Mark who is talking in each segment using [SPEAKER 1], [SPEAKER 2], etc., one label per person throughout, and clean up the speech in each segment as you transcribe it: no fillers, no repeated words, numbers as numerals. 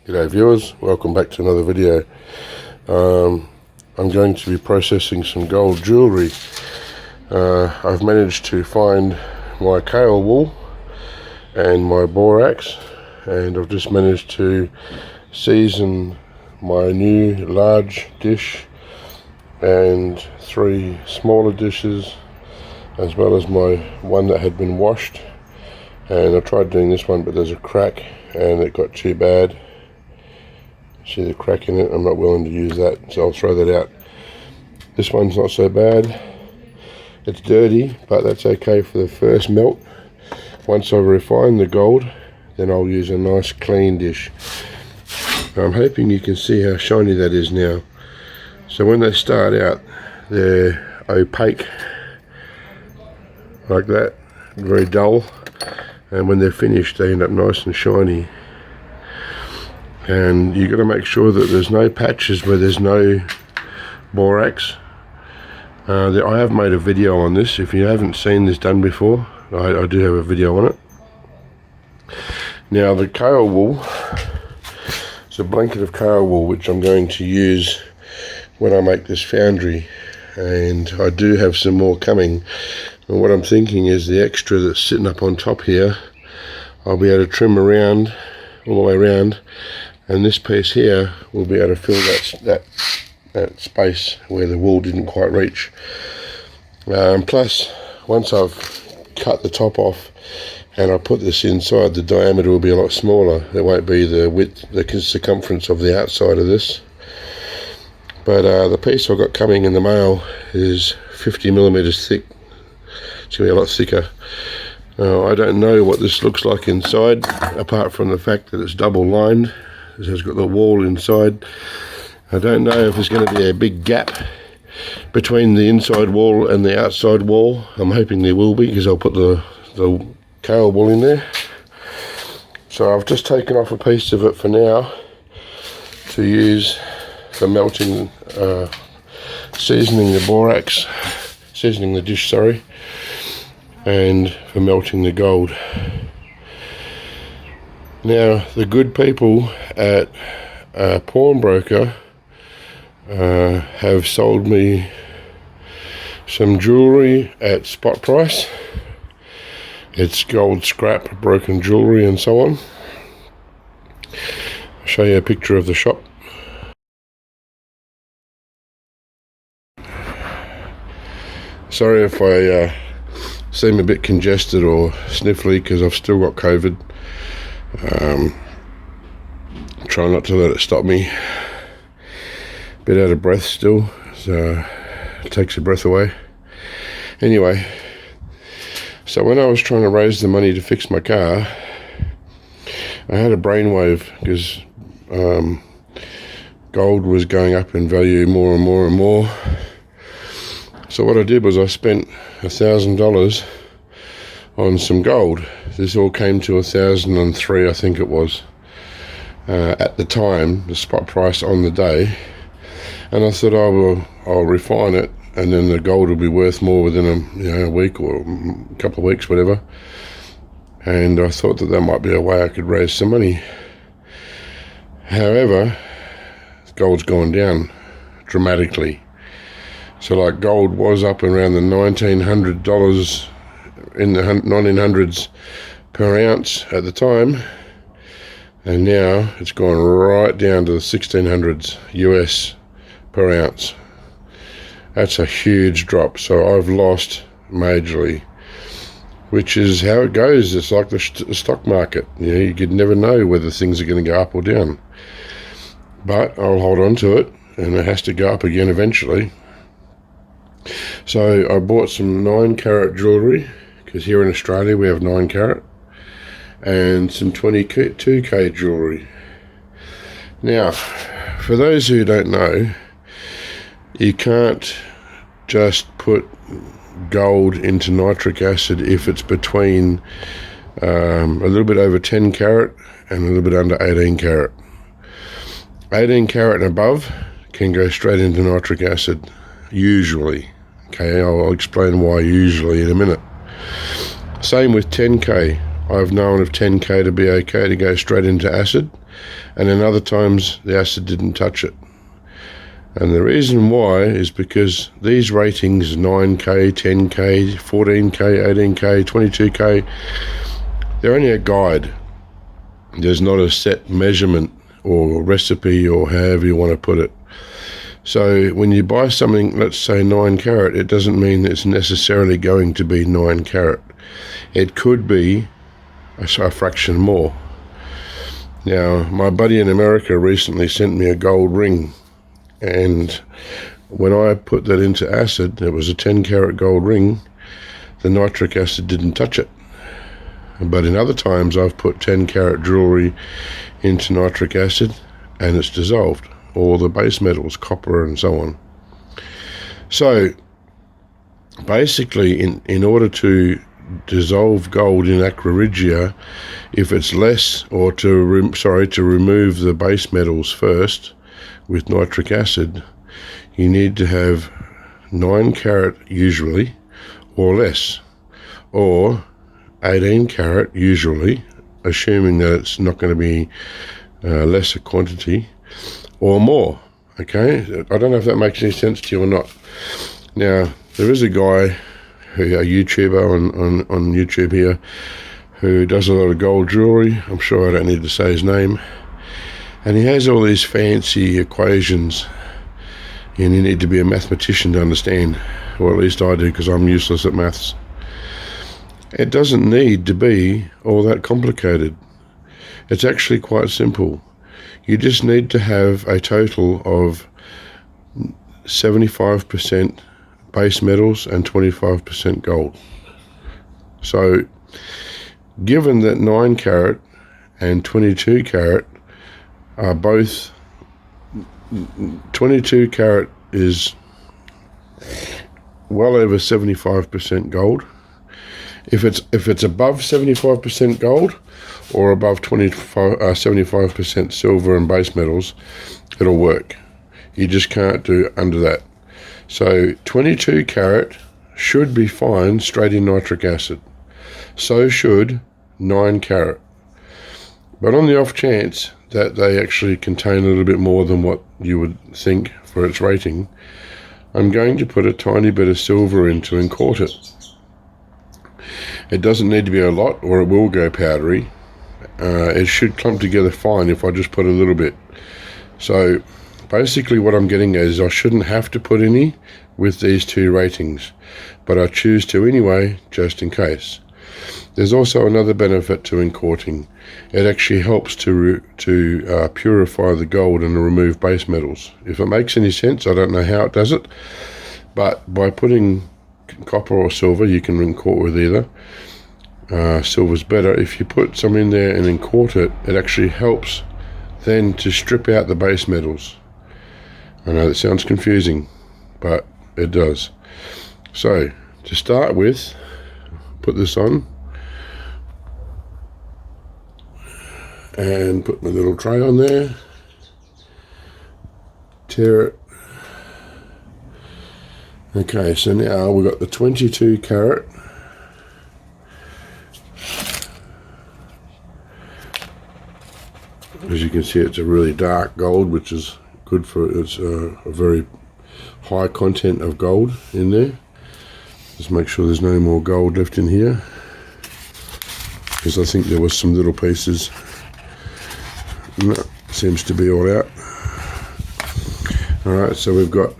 [SPEAKER 1] G'day viewers, welcome back to another video. I'm going to be processing some gold jewellery. I've managed to find my kale wool and my borax, and I've just managed to season my new large dish and 3 smaller dishes, as well as my one that had been washed. And I tried doing this one, but there's a crack and it got too bad. See the crack in it? I'm not willing to use that, so I'll throw that out. This one's not so bad. It's dirty, but that's okay for the first melt. Once I refine the gold, then I'll use a nice clean dish. I'm hoping you can see how shiny that is now. So when they start out, they're opaque like that, very dull, and when they're finished they end up nice and shiny. And you've got to make sure that there's no patches where there's no borax. I have made a video on this. If you haven't seen this done before, I do have a video on it. Now the kale wool, it's a blanket of kale wool which I'm going to use when I make this foundry, and I do have some more coming. And what I'm thinking is the extra that's sitting up on top here, I'll be able to trim around all the way around, and this piece here will be able to fill that space where the wool didn't quite reach. Plus, once I've cut the top off and I put this inside, the diameter will be a lot smaller. It won't be the width, the circumference of the outside of this. But the piece I've got coming in the mail is 50 millimeters thick. It's going to be a lot thicker. I don't know what this looks like inside, apart from the fact that it's double lined. It has got the wall inside. I don't know if there's going to be a big gap between the inside wall and the outside wall. I'm hoping there will be, because I'll put the kale wool in there. So I've just taken off a piece of it for now to use for melting, seasoning the borax, seasoning the dish, sorry, and for melting the gold. Now the good people at a pawnbroker have sold me some jewellery at spot price. It's gold scrap, broken jewellery and so on. I'll show you a picture of the shop. Sorry if I seem a bit congested or sniffly, because I've still got COVID. Try not to let it stop me. Bit out of breath still, so it takes the breath away. Anyway, so when I was trying to raise the money to fix my car, I had a brainwave, because gold was going up in value more and more and more. So what I did was I spent $1,000 on some gold. This all came to 1,003, I think it was, at the time, the spot price on the day. And I thought, I'll refine it, and then the gold will be worth more within a week or a couple of weeks, whatever. And I thought that might be a way I could raise some money. However, gold's gone down dramatically. So like gold was up around the $1,900 in the 1900s per ounce at the time, and now it's gone right down to the 1600s US per ounce. That's a huge drop. So I've lost majorly, which is how it goes. It's like the stock market. You could never know whether things are going to go up or down. But I'll hold on to it, and it has to go up again eventually. So I bought some 9-carat jewellery, because here in Australia we have 9-carat, and some 22K jewellery. Now, for those who don't know, you can't just put gold into nitric acid if it's between a little bit over 10 carat and a little bit under 18 carat. 18 carat and above can go straight into nitric acid, usually. Okay, I'll explain why usually in a minute. Same with 10K. I've known of 10K to be okay to go straight into acid. and then other times the acid didn't touch it. And the reason why is because these ratings, 9K, 10K, 14K, 18K, 22K, they're only a guide. There's not a set measurement or recipe or however you want to put it. So when you buy something, let's say 9 carat, it doesn't mean it's necessarily going to be 9 carat. It could be a fraction more. Now, my buddy in America recently sent me a gold ring, and when I put that into acid, it was a 10 carat gold ring, the nitric acid didn't touch it. But in other times I've put 10 carat jewelry into nitric acid and it's dissolved, all the base metals, copper and so on. So basically, in order to dissolve gold in aqua regia, if it's less, or to remove the base metals first with nitric acid, you need to have 9 carat usually, or less, or 18 carat usually, assuming that it's not going to be lesser quantity, or more. Okay, I don't know if that makes any sense to you or not. Now, there is a guy, a YouTuber on YouTube here, who does a lot of gold jewelry. I'm sure I don't need to say his name. And he has all these fancy equations, and you need to be a mathematician to understand, or at least I do, because I'm useless at maths. It doesn't need to be all that complicated. It's actually quite simple. You just need to have a total of 75% base metals and 25% gold. So, given that 9 carat and 22 carat are both, 22 carat is well over 75% gold. If it's above 75% gold or above 75% silver and base metals, it'll work. You just can't do under that. So 22 carat should be fine straight in nitric acid. So should 9 carat. But on the off chance that they actually contain a little bit more than what you would think for its rating, I'm going to put a tiny bit of silver in to encort it. It doesn't need to be a lot, or it will go powdery. It should clump together fine if I just put a little bit. So basically what I'm getting is I shouldn't have to put any with these two ratings, but I choose to anyway, just in case. There's also another benefit to encorting. It actually helps to purify the gold and remove base metals. If it makes any sense, I don't know how it does it, but by putting copper or silver, you can encort with either. Silver's better. If you put some in there and encort it, it actually helps then to strip out the base metals. I know that sounds confusing, but it does. So to start with, put this on and put my little tray on there, tear it. Okay, so now we've got the 22 carat. As you can see, it's a really dark gold, which is good for it's a very high content of gold in there. Just make sure there's no more gold left in here, because I think there was some little pieces. No, seems to be all out. All right, so we've got,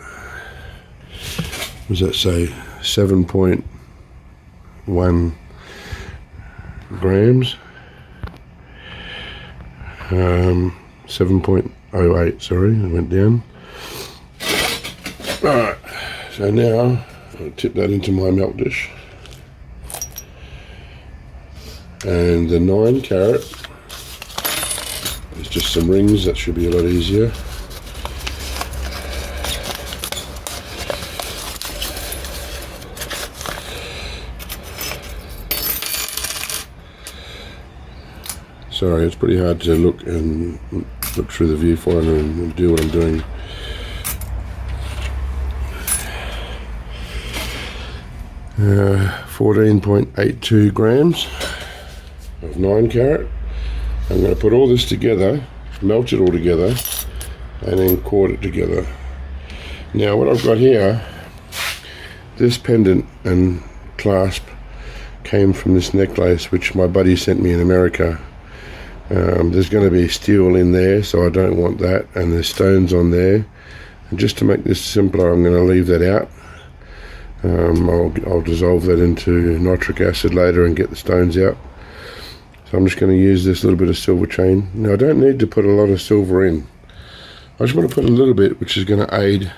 [SPEAKER 1] what does that say, 7.1 grams, 7.08, sorry, it went down. Alright, so now I'll tip that into my melt dish, and the 9 carat is just some rings. That should be a lot easier. Sorry, it's pretty hard to look through the viewfinder and do what I'm doing. Uh, 14.82 grams of 9 carat. I'm going to put all this together melt it all together and then cord it together. Now what I've got here, this pendant and clasp came from this necklace which my buddy sent me in America. There's going to be steel in there, so I don't want that, and there's stones on there. And just to make this simpler, I'm going to leave that out. I'll dissolve that into nitric acid later and get the stones out. So I'm just going to use this little bit of silver chain. Now I don't need to put a lot of silver in. I just want to put a little bit, which is going to aid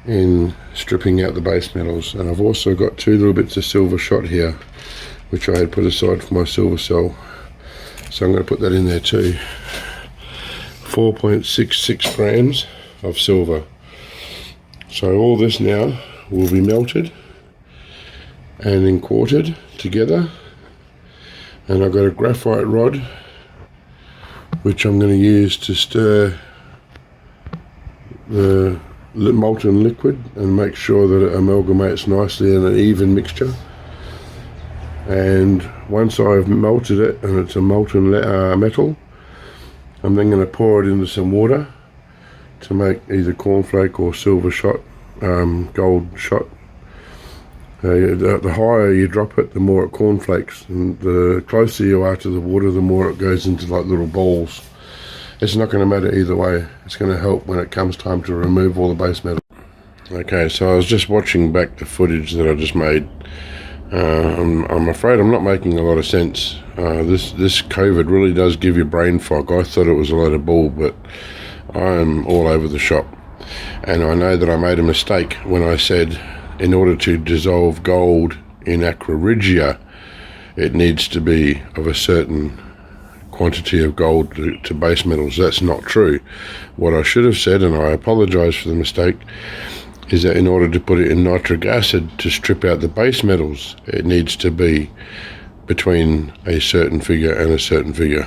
[SPEAKER 1] in stripping out the base metals. And I've also got 2 little bits of silver shot here, which I had put aside for my silver cell. So I'm going to put that in there too. 4.66 grams of silver. So all this now will be melted and then quartered together. And I've got a graphite rod which I'm going to use to stir the molten liquid and make sure that it amalgamates nicely in an even mixture. And once I've melted it and it's a molten metal, I'm then going to pour it into some water to make either cornflake or silver shot, gold shot. The higher you drop it, the more it cornflakes, and the closer you are to the water, the more it goes into like little balls. It's not going to matter either way. It's going to help when it comes time to remove all the base metal. Okay, so I was just watching back the footage that I just made. I'm afraid I'm not making a lot of sense. This COVID really does give you brain fog. I thought it was a load of bull, but I'm all over the shop. And I know that I made a mistake when I said in order to dissolve gold in aqua regia, it needs to be of a certain quantity of gold to base metals. That's not true. What I should have said, and I apologize for the mistake, is that in order to put it in nitric acid to strip out the base metals, it needs to be between a certain figure and a certain figure.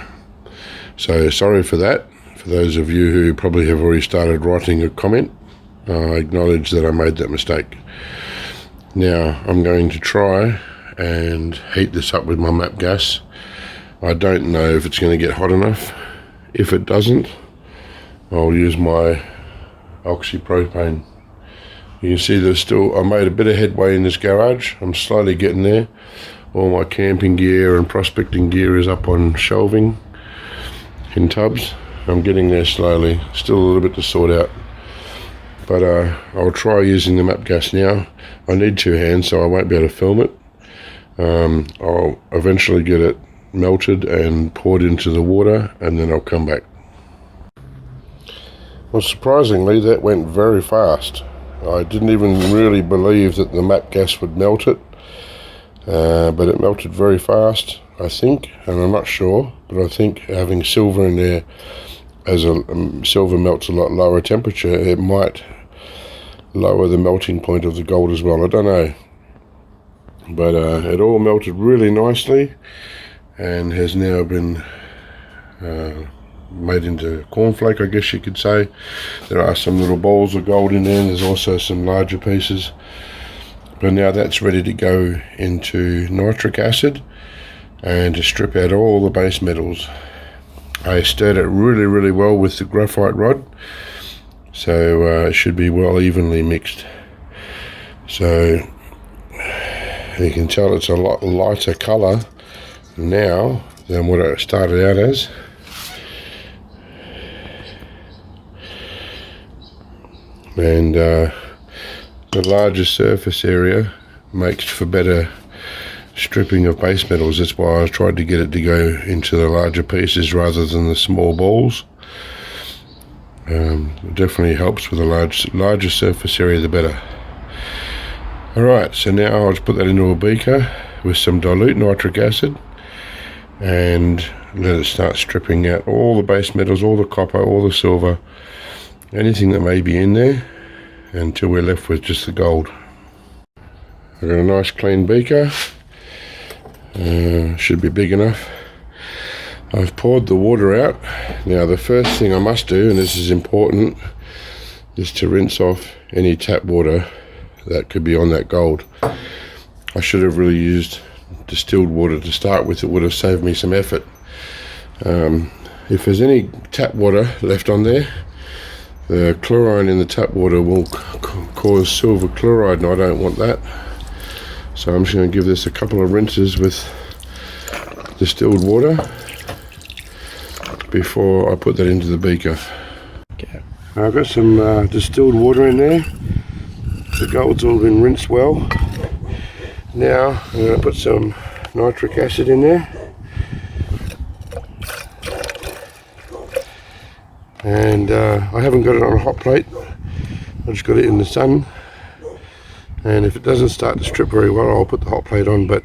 [SPEAKER 1] So sorry for that. For those of you who probably have already started writing a comment, I acknowledge that I made that mistake. Now I'm going to try and heat this up with my MAP gas. I don't know if it's going to get hot enough. If it doesn't, I'll use my oxypropane. You can see there's still, I made a bit of headway in this garage. I'm slowly getting there. All my camping gear and prospecting gear is up on shelving in tubs. I'm getting there slowly. Still a little bit to sort out. But I'll try using the MAP gas now. I need 2 hands, so I won't be able to film it. I'll eventually get it melted and poured into the water, and then I'll come back. Well, surprisingly, that went very fast. I didn't even really believe that the MAP gas would melt it, but it melted very fast, I think, and I'm not sure, but I think having silver in there, as silver melts a lot lower temperature, it might lower the melting point of the gold as well. I don't know, but it all melted really nicely and has now been made into cornflake, I guess you could say. There are some little balls of gold in there, and there's also some larger pieces, but now that's ready to go into nitric acid and to strip out all the base metals. I stirred it really well with the graphite rod, so it should be well evenly mixed. So you can tell it's a lot lighter color now than what it started out as. And the larger surface area makes for better stripping of base metals. That's why I tried to get it to go into the larger pieces rather than the small balls. It definitely helps with a larger surface area, the better. Alright, so now I'll just put that into a beaker with some dilute nitric acid and let it start stripping out all the base metals, all the copper, all the silver, anything that may be in there, until we're left with just the gold. I've got a nice clean beaker, should be big enough. I've poured the water out. Now the first thing I must do, and this is important, is to rinse off any tap water that could be on that gold. I should have really used distilled water to start with. It would have saved me some effort. if there's any tap water left on there, the chlorine in the tap water will cause silver chloride, and I don't want that. So I'm just going to give this a couple of rinses with distilled water before I put that into the beaker. Okay. I've got some distilled water in there. The gold's all been rinsed well. Now I'm going to put some nitric acid in there. And I haven't got it on a hot plate. I just got it in the sun. And if it doesn't start to strip very well, I'll put the hot plate on, but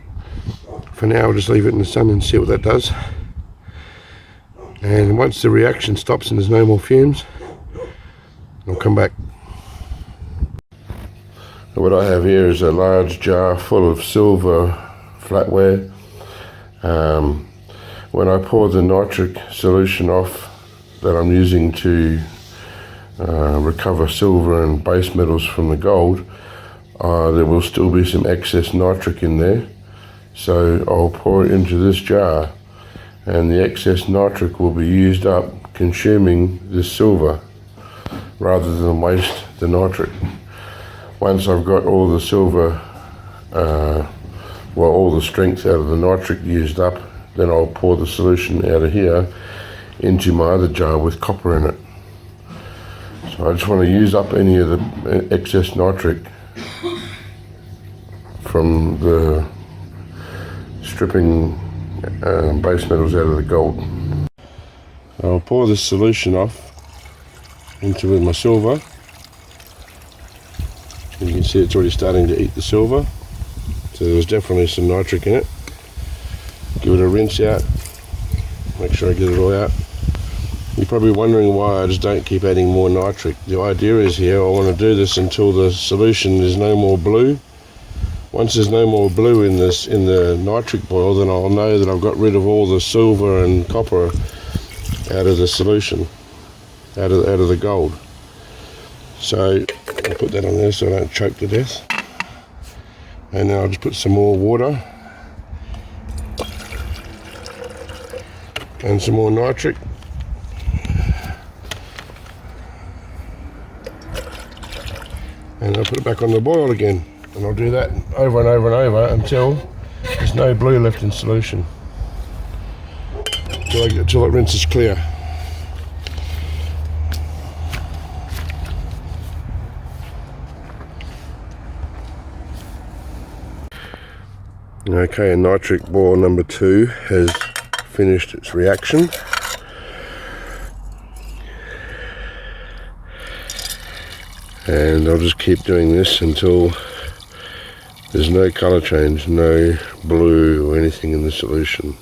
[SPEAKER 1] for now I'll just leave it in the sun and see what that does. And once the reaction stops and there's no more fumes, I'll come back. What I have here is a large jar full of silver flatware. When I pour the nitric solution off that I'm using to recover silver and base metals from the gold, there will still be some excess nitric in there. So I'll pour it into this jar, and the excess nitric will be used up consuming this silver rather than waste the nitric. Once I've got all the silver, all the strength out of the nitric used up, then I'll pour the solution out of here into my other jar with copper in it. So I just want to use up any of the excess nitric from the stripping base metals out of the gold. I'll pour this solution off into my silver. You can see it's already starting to eat the silver, so there's definitely some nitric in it. Give it a rinse out, make sure I get it all out. You're probably wondering why I just don't keep adding more nitric. The idea is here, I want to do this until the solution is no more blue. Once there's no more blue in the nitric boil, then I'll know that I've got rid of all the silver and copper out of the solution, out of the gold. So I'll put that on there so I don't choke to death. And then I'll just put some more water and some more nitric. And I'll put it back on the boil again. And I'll do that over and over and over until there's no blue left in solution. Until it rinses clear. Okay, and nitric boil number 2 has finished its reaction. And I'll just keep doing this until there's no colour change, no blue or anything in the solution.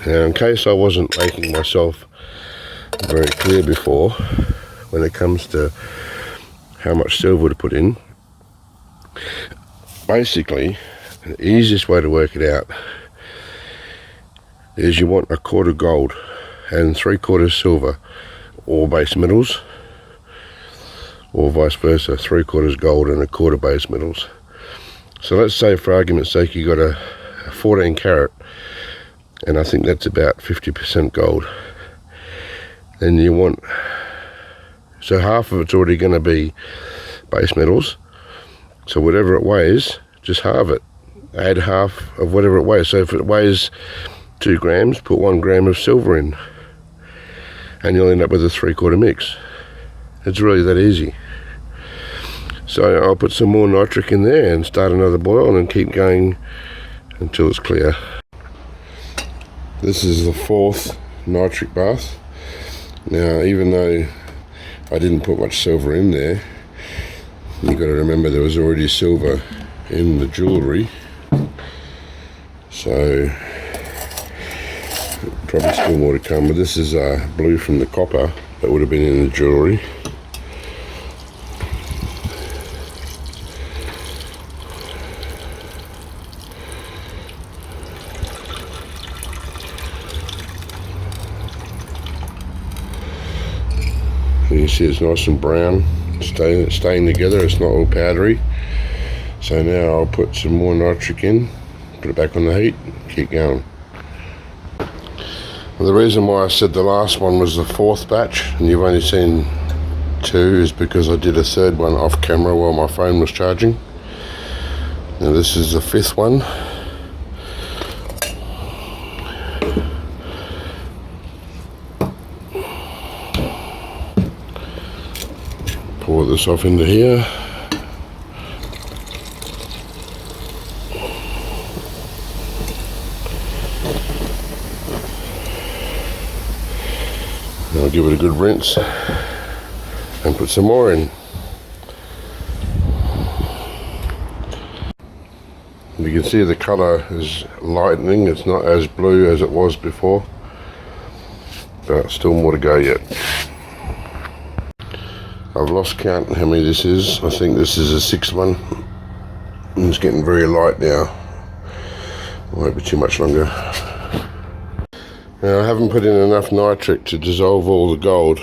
[SPEAKER 1] Now, in case I wasn't making myself very clear before, when it comes to how much silver to put in, basically, the easiest way to work it out is you want 1/4 gold and 3/4 silver, or base metals, or vice versa, 3/4 gold and 1/4 base metals. So let's say, for argument's sake, you got a 14 carat, and I think that's about 50% gold. Then you want, so half of it's already going to be base metals. So whatever it weighs, just halve it. Add half of whatever it weighs. So if it weighs 2 grams, put 1 gram of silver in, and you'll end up with a 3/4 mix. It's really that easy. So I'll put some more nitric in there and start another boil and keep going until it's clear. This is the 4th nitric bath. Now, even though I didn't put much silver in there, you've got to remember there was already silver in the jewellery, so probably still more to come. But this is blue from the copper that would have been in the jewellery. You can see it's nice and brown, staying together, it's not all powdery. So now I'll put some more nitric in, put it back on the heat, keep going. The reason why I said the last one was the 4th batch and you've only seen 2 is because I did a 3rd one off camera while my phone was charging. Now this is the 5th one. Pour this off into here. I'll give it a good rinse and put some more in. You can see the colour is lightening, it's not as blue as it was before, but still more to go yet. I've lost count how many this is. I think this is the 6th one. It's getting very light now. Won't be too much longer. Now I haven't put in enough nitric to dissolve all the gold.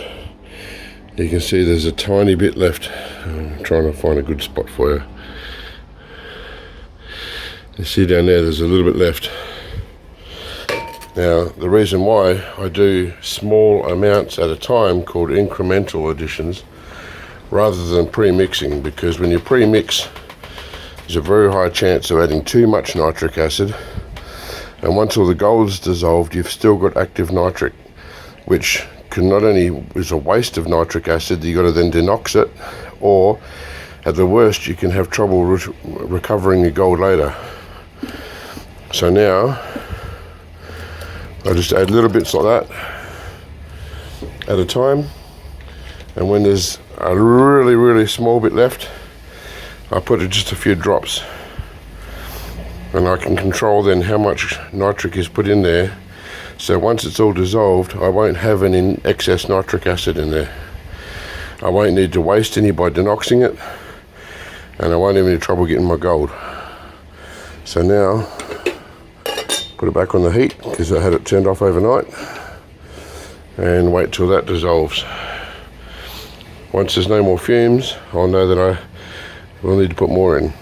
[SPEAKER 1] You can see there's a tiny bit left. I'm trying to find a good spot for you. You see down there's a little bit left. Now the reason why I do small amounts at a time called incremental additions rather than pre-mixing, because when you pre-mix there's a very high chance of adding too much nitric acid, and once all the gold's dissolved you've still got active nitric, which can not only is a waste of nitric acid, you got to then denox it, or at the worst you can have trouble recovering your gold later. So now I just add little bits like that at a time, and when there's a really small bit left I put just a few drops, and I can control then how much nitric is put in there. So once it's all dissolved I won't have any excess nitric acid in there. I won't need to waste any by denoxing it, and I won't have any trouble getting my gold. So now put it back on the heat because I had it turned off overnight, and wait till that dissolves. Once there's no more fumes I'll know that I will need to put more in.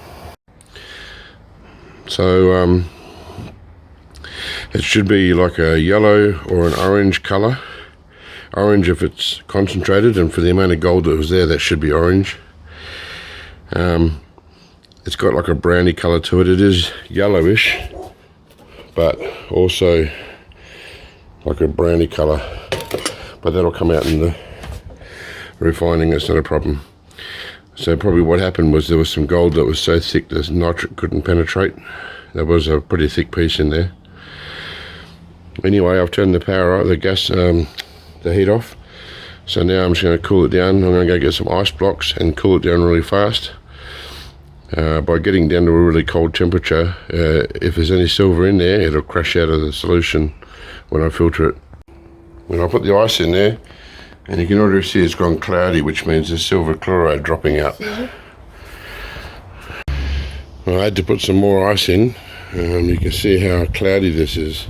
[SPEAKER 1] So it should be like a yellow or an orange colour. Orange if it's concentrated, and for the amount of gold that was there, that should be orange. It's got like a browny colour to it. It is yellowish, but also like a browny colour. But that'll come out in the refining, it's not a problem. So probably what happened was there was some gold that was so thick the nitric couldn't penetrate. There was a pretty thick piece in there. Anyway, I've turned the power off, the heat off. So now I'm just going to cool it down. I'm going to go get some ice blocks and cool it down really fast. By getting down to a really cold temperature, if there's any silver in there, it'll crash out of the solution when I filter it. When I put the ice in there, and you can already see it's gone cloudy, which means there's silver chloride dropping out. I had to put some more ice in. You can see how cloudy this is.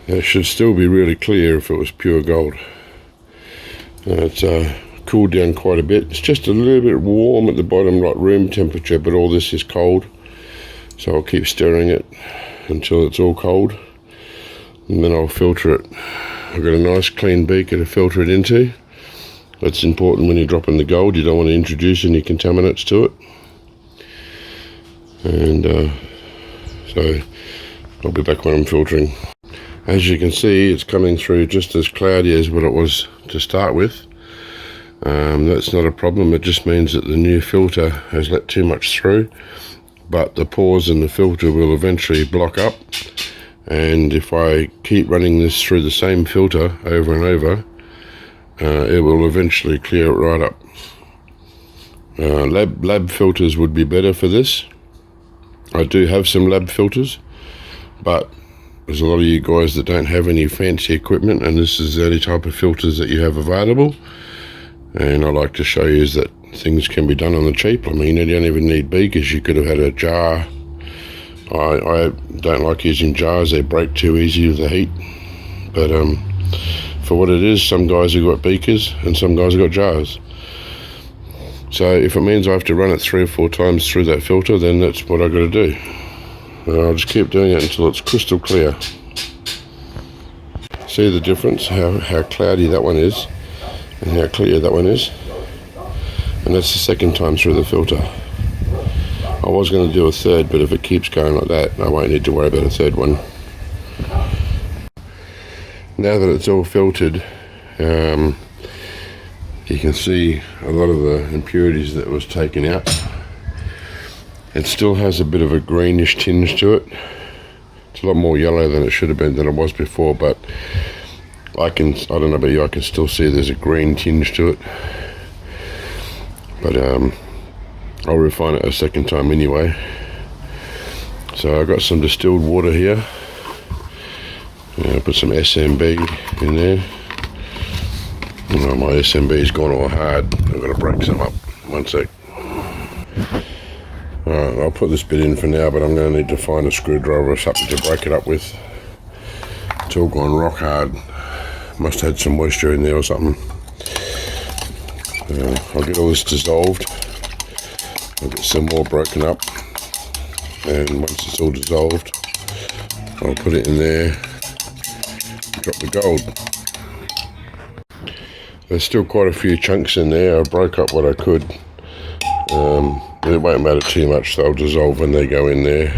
[SPEAKER 1] It should still be really clear if it was pure gold. It's cooled down quite a bit. It's just a little bit warm at the bottom, like room temperature, but all this is cold. So I'll keep stirring it until it's all cold, and then I'll filter it. I've got a nice clean beaker to filter it into. That's important when you're dropping the gold. You don't want to introduce any contaminants to it. And so I'll be back when I'm filtering. As you can see, it's coming through just as cloudy as what it was to start with. That's not a problem. It just means that the new filter has let too much through, but the pores in the filter will eventually block up. And if I keep running this through the same filter over and over, it will eventually clear it right up. Lab filters would be better for this. I do have some lab filters, but there's a lot of you guys that don't have any fancy equipment, and this is the only type of filters that you have available. And I like to show you is that things can be done on the cheap. I mean, you don't even need beakers. You could have had a jar. I don't like using jars. They break too easy with the heat. But for what it is, some guys have got beakers and some guys have got jars. So if it means I have to run it 3 or 4 times through that filter, then that's what I've got to do. And I'll just keep doing it until it's crystal clear. see the difference, how cloudy that one is and how clear that one is. And that's the second time through the filter. I was going to do a third, but if it keeps going like that, I won't need to worry about a third one. Now that it's all filtered, you can see a lot of the impurities that was taken out. It still has a bit of a greenish tinge to it. It's a lot more yellow than it should have been, than it was before, but I don't know about you, I can still see there's a green tinge to it. But I'll refine it a second time anyway. So I've got some distilled water here. Put some SMB in there. Oh, my SMB's gone all hard. I've got to break some up. One sec. Alright, I'll put this bit in for now, but I'm going to need to find a screwdriver or something to break it up with. It's all gone rock hard. Must have had some moisture in there or something. I'll get all this dissolved. I'll get some more broken up. And once it's all dissolved, I'll put it in there. Drop the gold. There's still quite a few chunks in there. I broke up what I could. It won't matter too much, they'll dissolve when they go in there.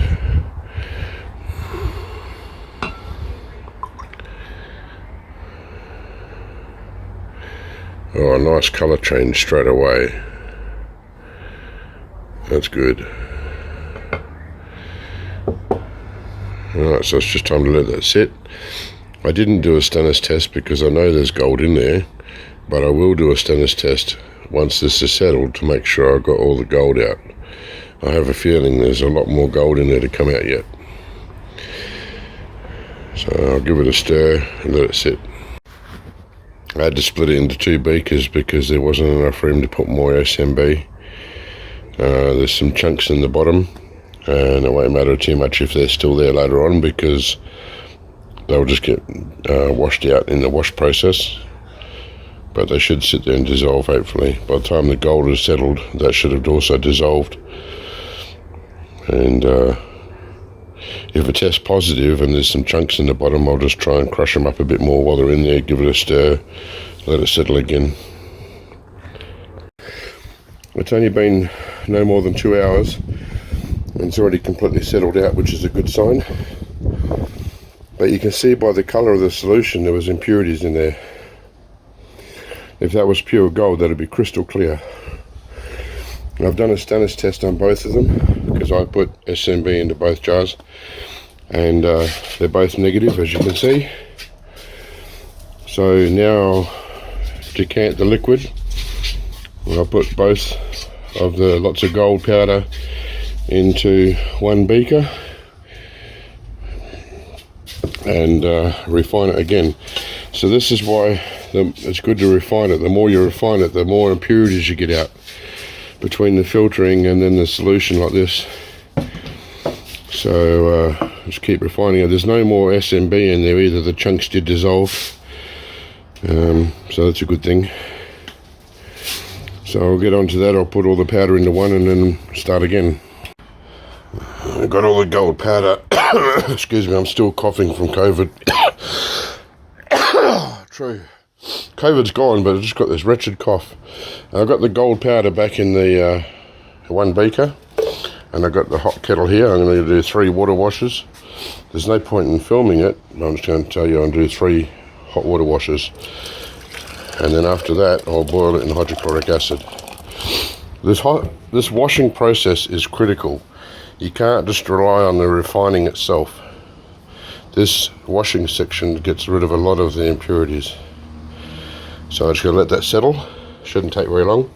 [SPEAKER 1] Oh, a nice colour change straight away. That's good. Alright, so it's just time to let that sit. I didn't do a stannous test because I know there's gold in there, but I will do a stannous test once this is settled to make sure I've got all the gold out. I have a feeling there's a lot more gold in there to come out yet. So I'll give it a stir and let it sit. I had to split it into 2 beakers because there wasn't enough room to put more SMB. There's some chunks in the bottom, and it won't matter too much if they're still there later on because they'll just get washed out in the wash process. But they should sit there and dissolve hopefully. By the time the gold is settled, that should have also dissolved. And if it tests positive and there's some chunks in the bottom, I'll just try and crush them up a bit more while they're in there, give it a stir, let it settle again. It's only been no more than 2 hours and it's already completely settled out, which is a good sign. But you can see by the colour of the solution there was impurities in there. If that was pure gold, that'd be crystal clear. I've done a stannous test on both of them because I put SMB into both jars, and they're both negative, as you can see. So now I'll decant the liquid. I'll put both of the lots of gold powder into 1 beaker and refine it again. So this is why it's good to refine it. The more you refine it, the more impurities you get out between the filtering and then the solution like this. So just keep refining it. There's no more SMB in there either. The chunks did dissolve, so that's a good thing. So I'll get onto that. I'll put all the powder into one and then start again. I've got all the gold powder. Excuse me, I'm still coughing from COVID. True. COVID's gone, but I just got this wretched cough. I've got the gold powder back in the 1 beaker, and I've got the hot kettle here. I'm going to do 3 water washes. There's no point in filming it. I'm just going to tell you I'll do 3 hot water washes, and then after that I'll boil it in hydrochloric acid. This washing process is critical. You can't just rely on the refining itself. This washing section gets rid of a lot of the impurities. So I'm just going to let that settle. Shouldn't take very long.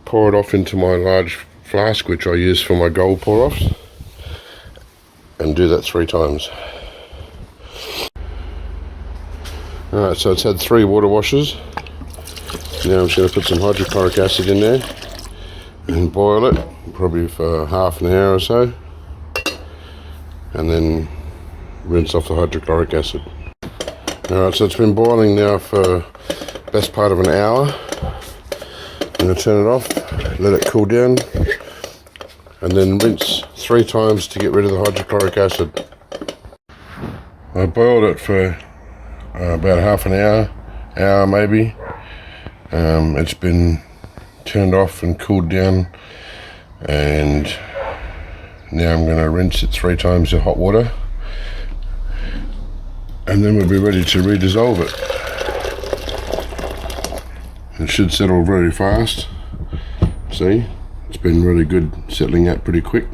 [SPEAKER 1] Pour it off into my large flask, which I use for my gold pour-offs, and do that 3 times. Alright, so it's had 3 water washes. Now I'm just going to put some hydrochloric acid in there and boil it, probably for half an hour or so, and then rinse off the hydrochloric acid. Alright, so it's been boiling now for best part of an hour. I'm going to turn it off, let it cool down, and then rinse 3 times to get rid of the hydrochloric acid. I boiled it for about half an hour maybe. It's been turned off and cooled down, and now I'm going to rinse it 3 times in hot water, and then we'll be ready to redissolve it. It should settle very fast. See, it's been really good, settling out pretty quick.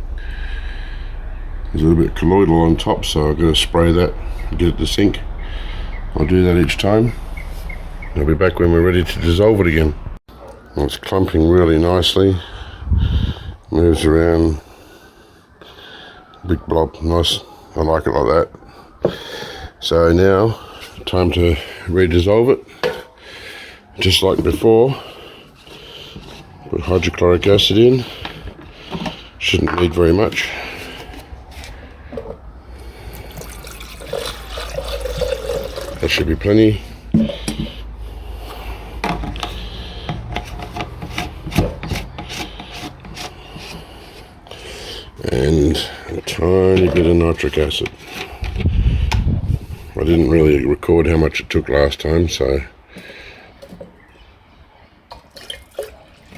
[SPEAKER 1] There's a little bit colloidal on top, so I've got to spray that and get it to sink. I'll do that each time. I'll be back when we're ready to dissolve it again. Well, it's clumping really nicely. Moves around. Big blob, nice. I like it like that. So now, time to redissolve it. Just like before, put hydrochloric acid in. Shouldn't need very much. That should be plenty. And a tiny bit of nitric acid. I didn't really record how much it took last time, so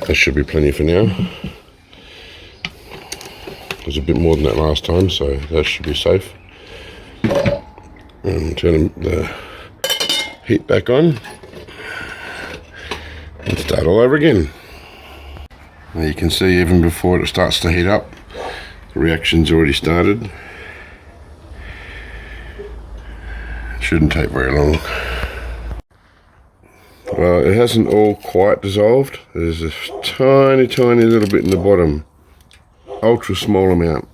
[SPEAKER 1] that should be plenty for now. There's a bit more than that last time, so that should be safe. And turn the heat back on and start all over again. Now you can see even before it starts to heat up, the reaction's already started. Shouldn't take very long. Well, it hasn't all quite dissolved. There's a tiny little bit in the bottom, ultra small amount.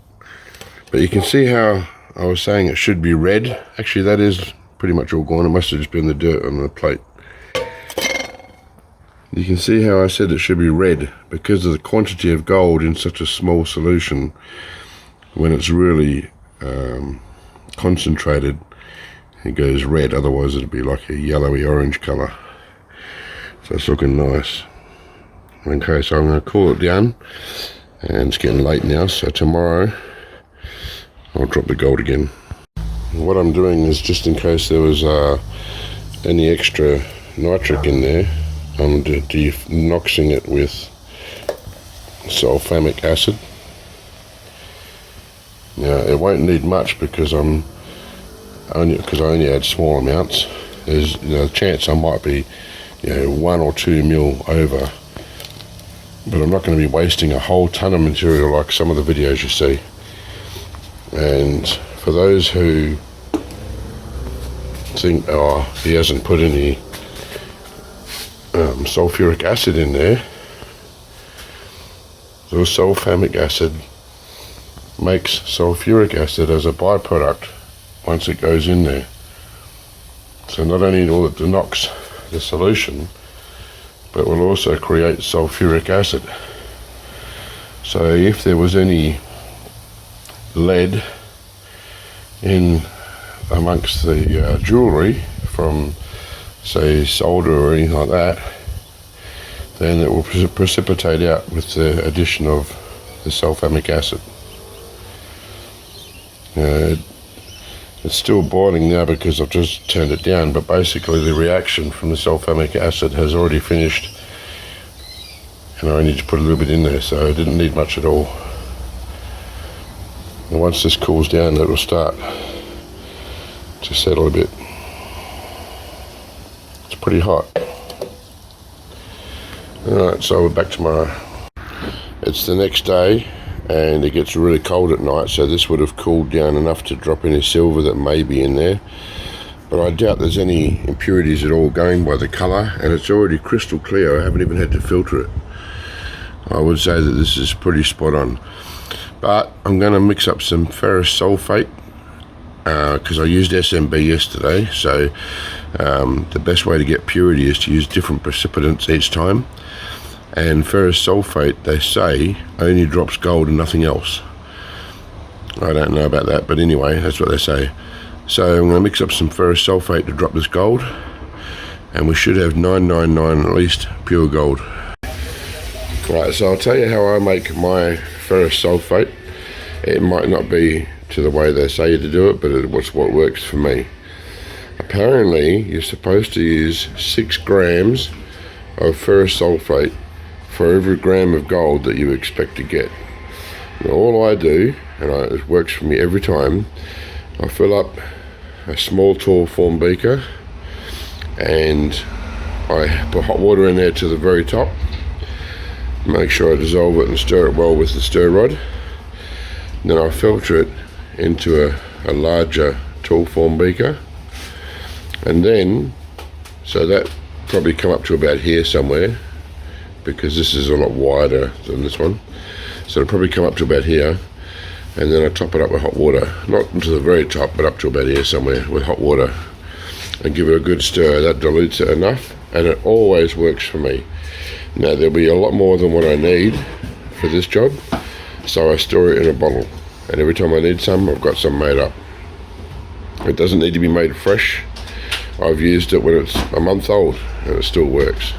[SPEAKER 1] But you can see how I was saying it should be red. Actually, that is pretty much all gone. It must have just been the dirt on the plate. You can see how I said it should be red because of the quantity of gold in such a small solution. When it's really concentrated, it goes red. Otherwise, it'd be like a yellowy orange color. So it's looking nice. Okay, so I'm going to cool it down, and it's getting late now. So tomorrow, I'll drop the gold again. What I'm doing is, just in case there was any extra nitric in there, I'm denoxing it with sulfamic acid. Now it won't need much because I only add small amounts. There's a chance I might be 1 or 2 mil over, but I'm not going to be wasting a whole ton of material like some of the videos you see. And for those who think, oh, he hasn't put any sulfuric acid in there, the sulfamic acid makes sulfuric acid as a byproduct once it goes in there. So not only will it denox the solution, but will also create sulfuric acid. So if there was any lead in amongst the jewellery from, say, solder or anything like that, then it will precipitate out with the addition of the sulfamic acid. It's still boiling now because I've just turned it down, but basically the reaction from the sulfamic acid has already finished, and I only just put a little bit in there, so I didn't need much at all. And once this cools down, it will start to settle a bit. It's pretty hot. Alright, so we're back tomorrow. It's the next day, and it gets really cold at night, so this would have cooled down enough to drop any silver that may be in there, but I doubt there's any impurities at all, going by the colour, and it's already crystal clear. I haven't even had to filter it. I would say that this is pretty spot on. But I'm going to mix up some ferrous sulfate because I used SMB yesterday, so the best way to get purity is to use different precipitants each time. And ferrous sulfate, they say, only drops gold and nothing else. I don't know about that, but anyway, that's what they say. So I'm going to mix up some ferrous sulfate to drop this gold, and we should have 999 at least pure gold. Right, so I'll tell you how I make my ferrous sulfate. It might not be to the way they say to do it, but it's what works for me. Apparently you're supposed to use 6 grams of ferrous sulfate for every gram of gold that you expect to get. Now all I do, and it works for me every time, I fill up a small tall form beaker and I put hot water in there to the very top, make sure I dissolve it and stir it well with the stir rod. Then I filter it into a larger tall form beaker, and then, so that probably come up to about here somewhere, because this is a lot wider than this one, so it'll probably come up to about here, and then I top it up with hot water, not to the very top but up to about here somewhere with hot water, and give it a good stir. That dilutes it enough, and it always works for me. Now there'll be a lot more than what I need for this job, so I store it in a bottle, and every time I need some, I've got some made up. It doesn't need to be made fresh. I've used it when it's a month old and it still works.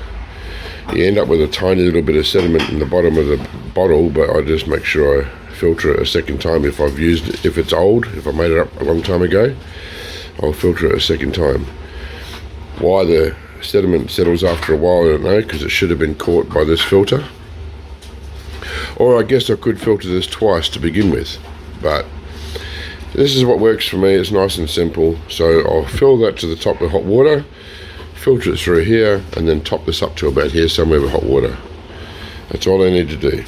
[SPEAKER 1] You end up with a tiny little bit of sediment in the bottom of the bottle, but I just make sure I filter it a second time if I've used it. If it's old, if I made it up a long time ago, I'll filter it a second time. Why the sediment settles after a while, I don't know, because it should have been caught by this filter. Or I guess I could filter this twice to begin with, but this is what works for me. It's nice and simple. So I'll fill that to the top with hot water, filter it through here, and then top this up to about here somewhere with hot water. That's all I need to do.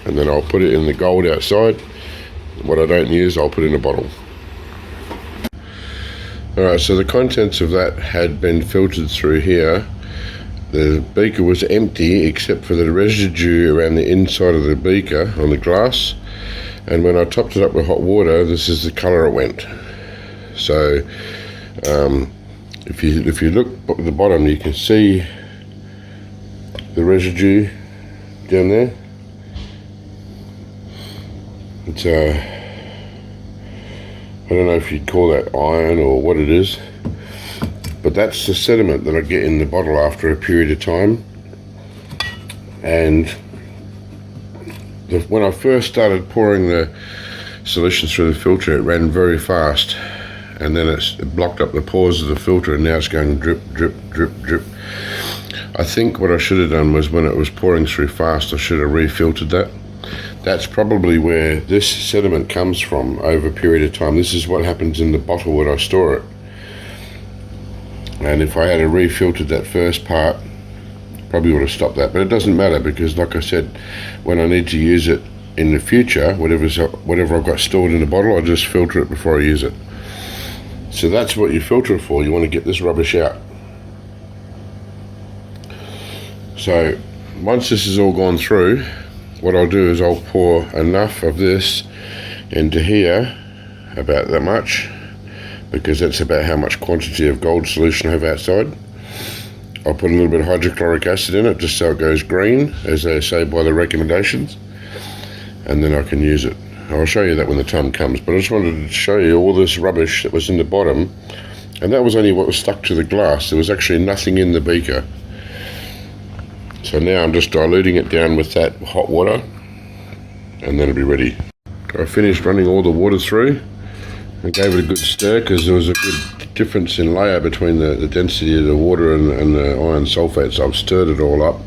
[SPEAKER 1] And then I'll put it in the gold outside. What I don't use, I'll put in a bottle. Alright, so the contents of that had been filtered through here. The beaker was empty except for the residue around the inside of the beaker on the glass. And when I topped it up with hot water, this is the colour it went. So if you look at the bottom, you can see the residue down there. It's I don't know if you'd call that iron or what it is, but that's the sediment that I get in the bottle after a period of time. And when I first started pouring the solution through the filter, it ran very fast, and then it blocked up the pores of the filter, and now it's going drip, drip, drip, drip. I think what I should have done was, when it was pouring through fast, I should have refiltered that. That's probably where this sediment comes from over a period of time. This is what happens in the bottle where I store it. And if I had refiltered that first part, probably would have stopped that, but it doesn't matter, because like I said, when I need to use it in the future, whatever I've got stored in the bottle, I just filter it before I use it. So that's what you filter it for. You want to get this rubbish out. So once this is all gone through, what I'll do is I'll pour enough of this into here, about that much, because that's about how much quantity of gold solution I have outside. I'll put a little bit of hydrochloric acid in it, just so it goes green, as they say by the recommendations, and then I can use it. I'll show you that when the time comes, but I just wanted to show you all this rubbish that was in the bottom, and that was only what was stuck to the glass. There was actually nothing in the beaker. So now I'm just diluting it down with that hot water, and then it'll be ready. I finished running all the water through and gave it a good stir, because there was a good difference in layer between the density of the water and the iron sulfate, so I've stirred it all up.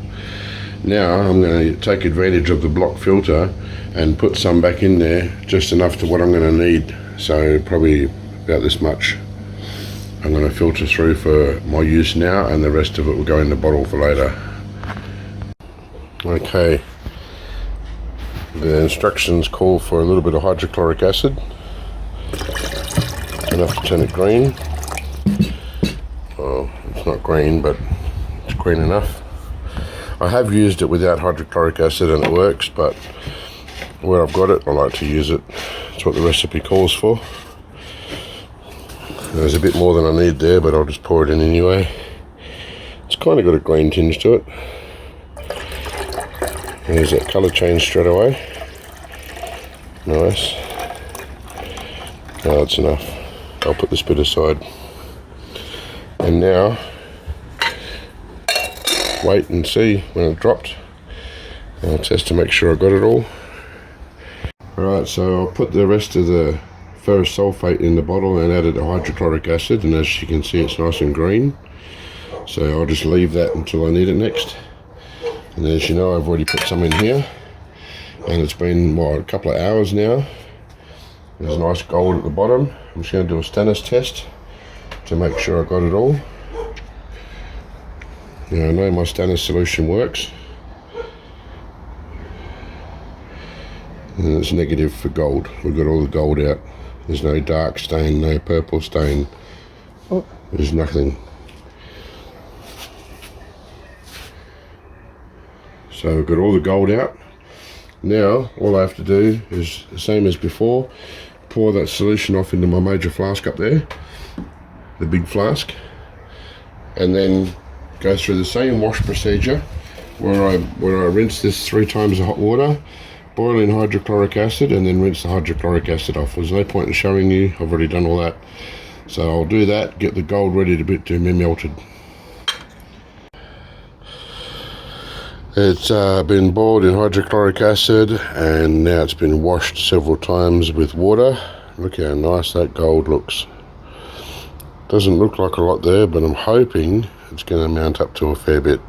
[SPEAKER 1] Now I'm going to take advantage of the block filter and put some back in there, just enough to what I'm going to need. So probably about this much I'm going to filter through for my use now, and the rest of it will go in the bottle for later. Okay, the instructions call for a little bit of hydrochloric acid, enough to turn it green. Well, it's not green, but it's green enough. I have used it without hydrochloric acid and it works, but where I've got it, I like to use it. It's what the recipe calls for. There's a bit more than I need there, but I'll just pour it in anyway. It's kind of got a green tinge to it. There's that colour change straight away. Nice. Now that's enough. I'll put this bit aside. And now, wait and see when it dropped. I'll test to make sure I got it all. Alright, so I'll put the rest of the ferrous sulfate in the bottle and added the hydrochloric acid, and as you can see it's nice and green. So I'll just leave that until I need it next. And as you know, I've already put some in here, and it's been, what, a couple of hours now. There's nice gold at the bottom. I'm just going to do a stannous test to make sure I got it all. Now I know my stannous solution works. And it's negative for gold. We've got all the gold out. There's no dark stain, no purple stain. Oh. There's nothing. So we've got all the gold out. Now all I have to do is the same as before. Pour that solution off into my major flask up there, the big flask, and then go through the same wash procedure where I rinse this 3 times the hot water, boil in hydrochloric acid, and then rinse the hydrochloric acid off. There's no point in showing you, I've already done all that. So I'll do that, get the gold ready to be melted. It's been boiled in hydrochloric acid, and now it's been washed several times with water. Look how nice that gold looks. Doesn't look like a lot there, but I'm hoping it's going to mount up to a fair bit.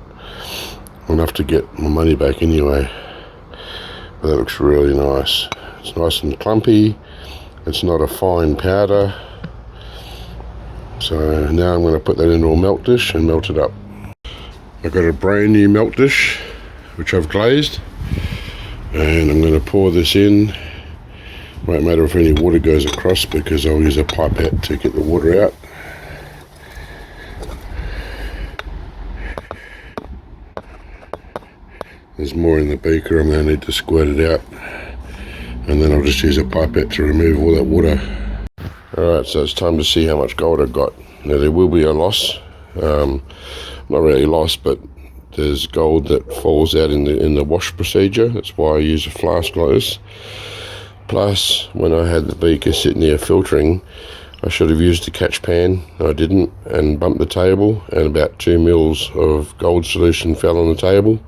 [SPEAKER 1] Enough to get my money back anyway. But that looks really nice. It's nice and clumpy. It's not a fine powder. So now I'm going to put that into a melt dish and melt it up. I've got a brand new melt dish which I've glazed, and I'm going to pour this in. Won't matter if any water goes across because I'll use a pipette to get the water out. There's more in the beaker. I'm going to need to squirt it out, and then I'll just use a pipette to remove all that water. Alright, so it's time to see how much gold I've got. Now there will be a loss, not really loss, but there's gold that falls out in the wash procedure. That's why I use a flask like this. Plus, when I had the beaker sitting there filtering, I should have used a catch pan. I didn't, and bumped the table, and about 2 mils of gold solution fell on the table.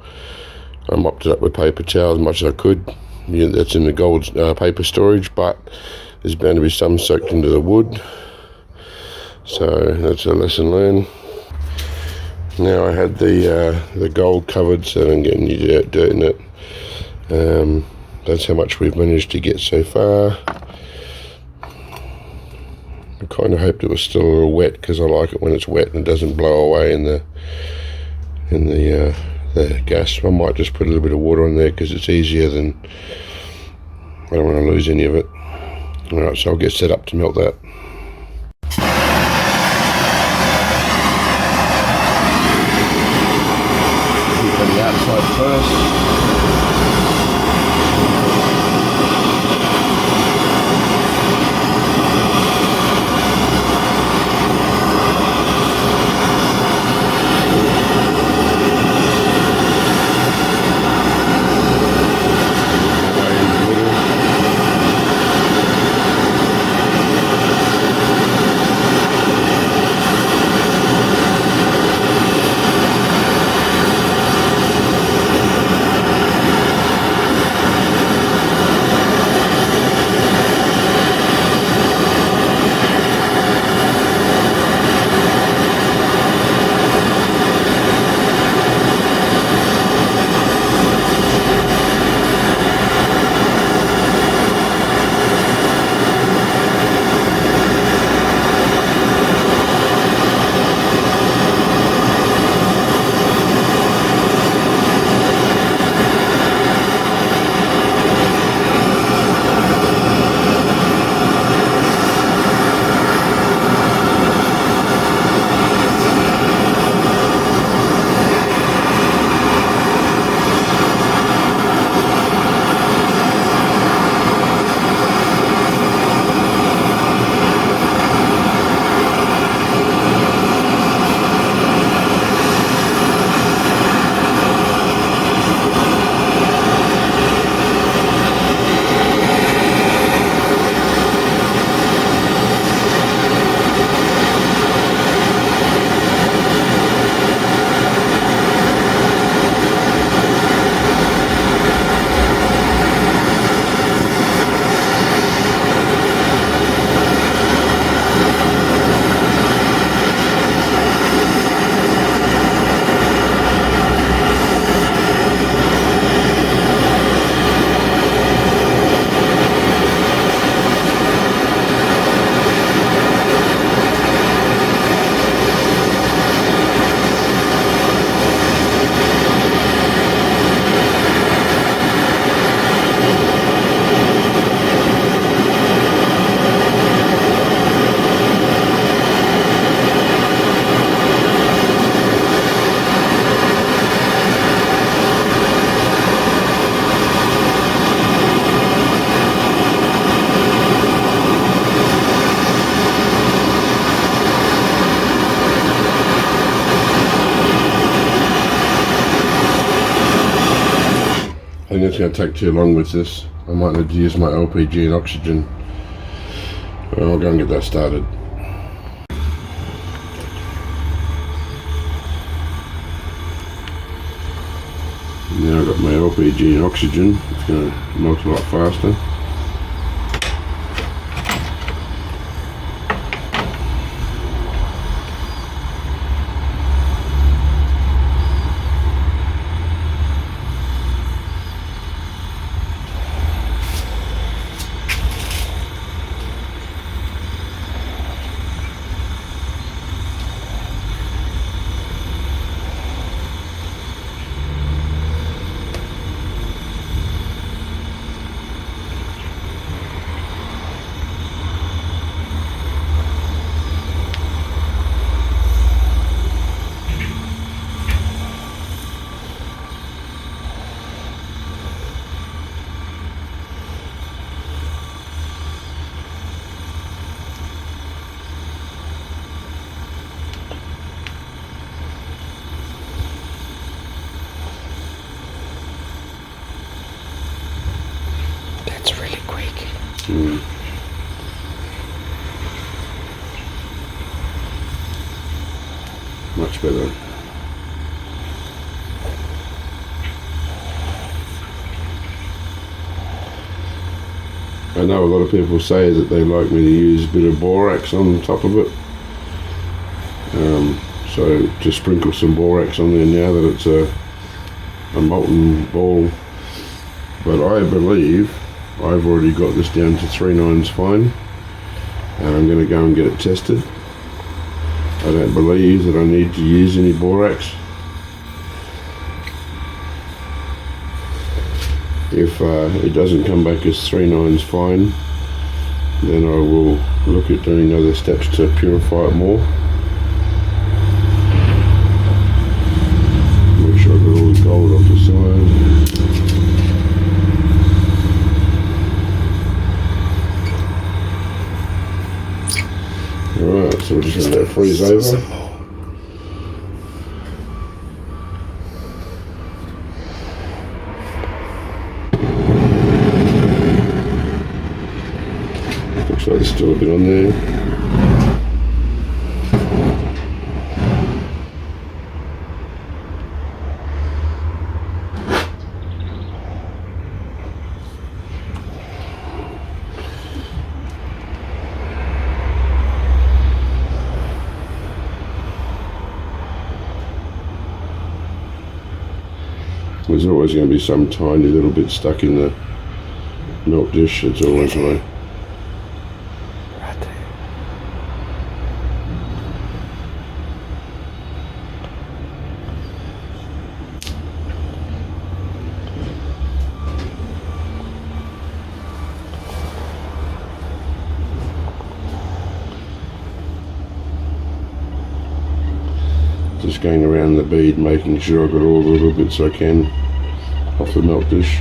[SPEAKER 1] I mopped it up with paper towel as much as I could. Yeah, that's in the gold paper storage, but there's bound to be some soaked into the wood. So that's a lesson learned. Now I had the gold covered, so I don't get any dirt in it. That's how much we've managed to get so far. I kind of hoped it was still a little wet because I like it when it's wet and it doesn't blow away in the gas. I might just put a little bit of water on there because it's easier than, I don't want to lose any of it. Alright, so I'll get set up to melt that. On the outside first. going to take too long with this. I might need to use my LPG and oxygen. Well, I'll go and get that started. Now I've got my LPG and oxygen. It's going to melt a lot faster.
[SPEAKER 2] That's really quick.
[SPEAKER 1] Much better. I know a lot of people say that they like me to use a bit of borax on top of it. So just sprinkle some borax on there now that it's a molten ball. But I believe I've already got this down to 3 nines fine, and I'm going to go and get it tested. I don't believe that I need to use any borax. If it doesn't come back as 3 nines fine, then I will look at doing other steps to purify it more. Make sure I got all the gold off the side. Alright, so we're just going to let it freeze over. Looks like there's still a bit on there. There's always going to be some tiny little bit stuck in the milk dish. It's always the way.
[SPEAKER 2] Right there.
[SPEAKER 1] Just going around the bead, making sure I've got all the little bits I can off the milk dish.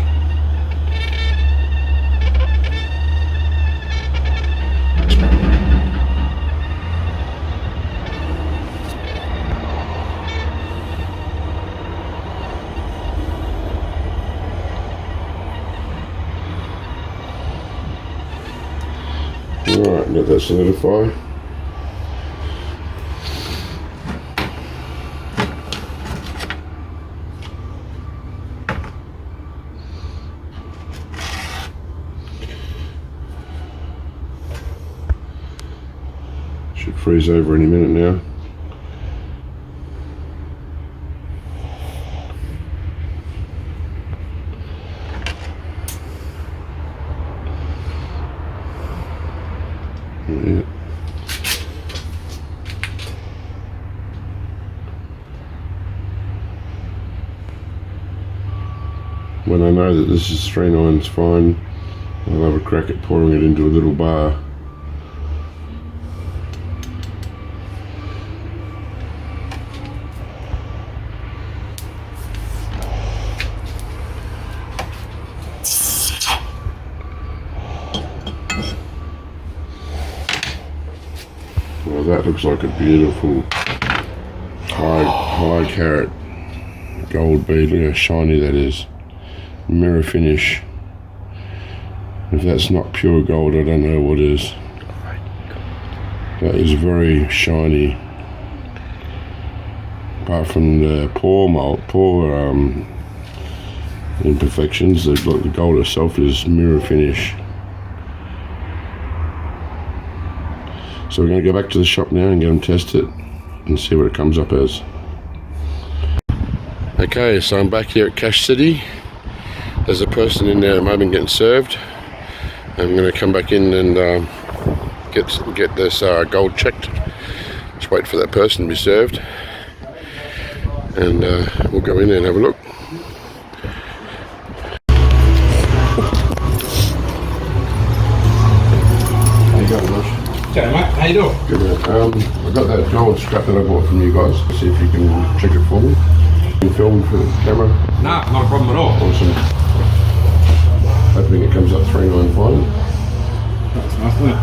[SPEAKER 1] Alright, let that solidify. Should freeze over any minute now. Yeah. When I know that this is 3 nines fine, I'll have a crack at pouring it into a little bar. Well, that looks like a beautiful high carat gold bead. Look how shiny that is. mirror finish. If that's not pure gold, I don't know what is. That is very shiny. Apart from the poor imperfections, the gold itself is mirror finish. So we're going to go back to the shop now and go and test it and see what it comes up as. Okay, so I'm back here at Cash City. There's a person in there at the moment getting served. I'm going to come back in and get this gold checked. Just wait for that person to be served, and we'll go in there and have a look. How you going, Lush?
[SPEAKER 3] Okay, mate, how you doing?
[SPEAKER 1] Good, mate. I got that gold scrap that I bought from you guys. See if you can check it for me. You can film for the camera.
[SPEAKER 3] Nah, not a problem at all.
[SPEAKER 1] Awesome. Hoping it comes up 395.
[SPEAKER 3] That's nice, isn't it?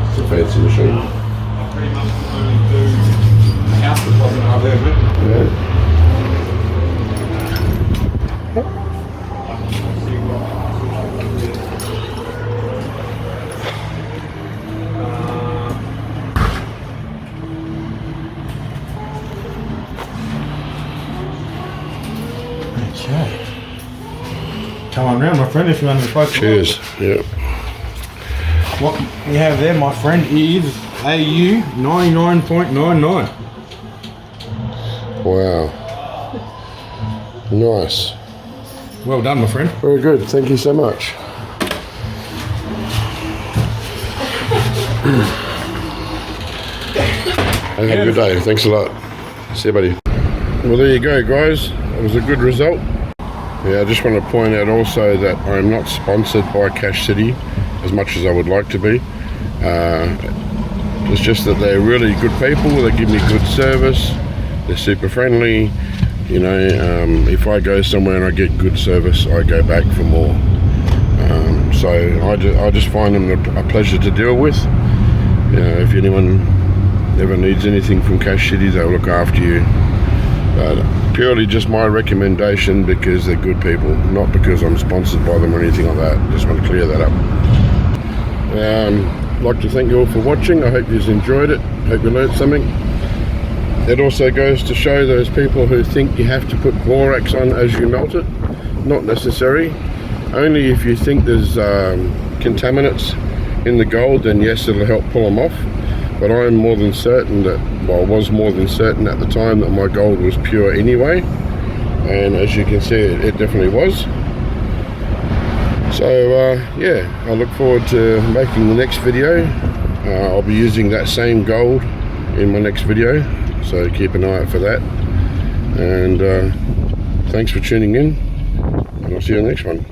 [SPEAKER 1] It's a fancy machine.
[SPEAKER 3] I pretty much only do house deposit over there, mate.
[SPEAKER 1] Yeah.
[SPEAKER 3] Okay. Come on round, my friend, if you want to focus.
[SPEAKER 1] Cheers. Yeah.
[SPEAKER 3] What we have there, my friend, is AU 99.99.
[SPEAKER 1] Wow. Nice.
[SPEAKER 3] Well done, my friend.
[SPEAKER 1] Very good. Thank you so much. Have a good day. Thanks a lot. See you, buddy. Well, there you go, guys. It was a good result. Yeah, I just want to point out also that I'm not sponsored by Cash City as much as I would like to be. It's just that they're really good people. They give me good service. They're super friendly. You know, if I go somewhere and I get good service, I go back for more. So I just find them a pleasure to deal with. You know, if anyone ever needs anything from Cash City, they'll look after you. Purely just my recommendation because they're good people, not because I'm sponsored by them or anything like that. Just want to clear that up. I'd like to thank you all for watching. I hope you enjoyed it. Hope you learned something. It also goes to show those people who think you have to put borax on as you melt it. Not necessary. Only if you think there's contaminants in the gold, then yes, it'll help pull them off. But I'm more than certain that, well, I was more than certain at the time that my gold was pure anyway. And as you can see, it definitely was. So yeah, I look forward to making the next video. I'll be using that same gold in my next video, so keep an eye out for that. And thanks for tuning in, and I'll see you in the next one.